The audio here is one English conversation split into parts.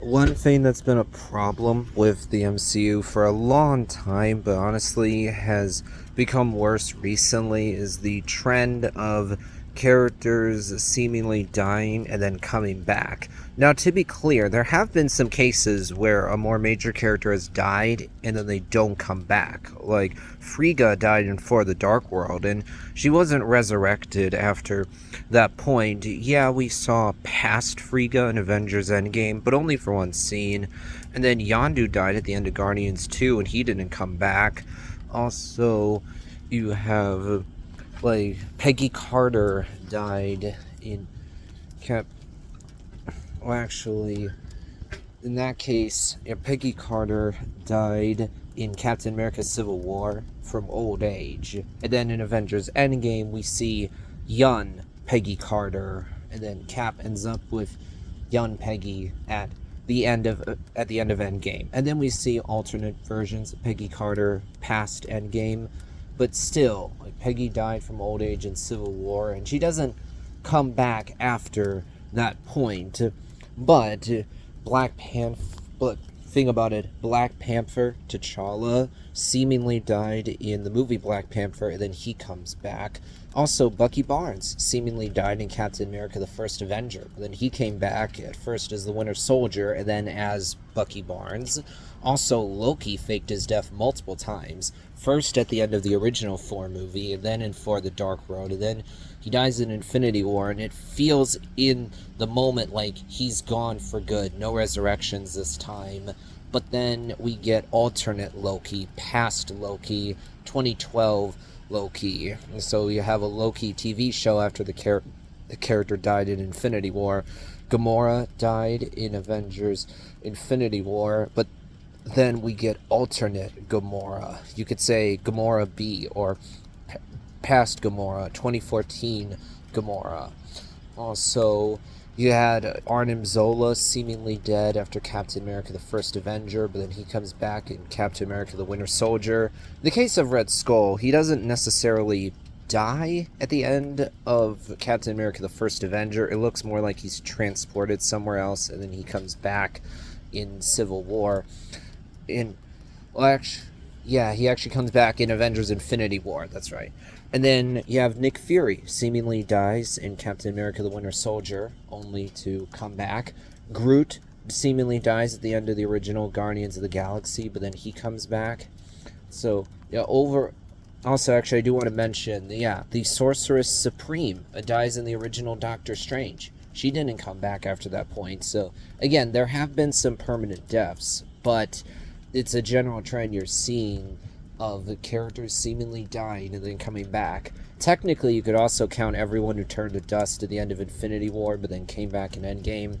One thing that's been a problem with the MCU for a long time, but honestly has become worse recently, is the trend of characters seemingly dying and then coming back. Now, to be clear, there have been some cases where a more major character has died and then they don't come back. Like, Frigga died in For the Dark World, and she wasn't resurrected after that point. Yeah, we saw past Frigga in Avengers Endgame, but only for one scene. And then Yondu died at the end of Guardians 2, and he didn't come back. Also, you have, like, Peggy Carter died in Cap. Well, actually, in that case, yeah, Peggy Carter died in Captain America Civil War from old age. And then in Avengers Endgame, we see young Peggy Carter, and then Cap ends up with young Peggy at the end of Endgame. And then we see alternate versions of Peggy Carter past Endgame, but still, like, Peggy died from old age in Civil War, and she doesn't come back after that point. But thing about it, Black Panther T'Challa seemingly died in the movie Black Panther, and then he comes back. Also, Bucky Barnes seemingly died in Captain America: The First Avenger, but then he came back at first as the Winter Soldier and then as Bucky Barnes. Also, Loki faked his death multiple times. First at the end of the original Thor movie, and then in For the Dark World, and then he dies in Infinity War, and it feels in the moment like he's gone for good. No resurrections this time. But then we get alternate Loki, past Loki, 2012 Loki. And so you have a Loki TV show after the character died in Infinity War. Gamora died in Avengers Infinity War, but then we get alternate Gamora. You could say Gamora B, or past Gamora, 2014 Gamora. Also, you had Arnim Zola seemingly dead after Captain America: The First Avenger, but then he comes back in Captain America: The Winter Soldier. In the case of Red Skull, he doesn't necessarily die at the end of Captain America: The First Avenger. It looks more like he's transported somewhere else, and then he comes back in Civil War. He actually comes back in Avengers Infinity War, that's right. And then you have Nick Fury seemingly dies in Captain America: The Winter Soldier, only to come back. Groot seemingly dies at the end of the original Guardians of the Galaxy, but then he comes back. So, yeah, Also, actually, I do want to mention, the Sorceress Supreme dies in the original Doctor Strange. She didn't come back after that point. So, again, there have been some permanent deaths, but it's a general trend you're seeing of the characters seemingly dying and then coming back. Technically, you could also count everyone who turned to dust at the end of Infinity War, but then came back in Endgame.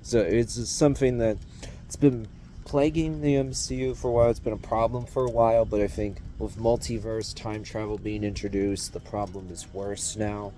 So it's something that it's been plaguing the MCU for a while. It's been a problem for a while, but I think with multiverse time travel being introduced, the problem is worse now.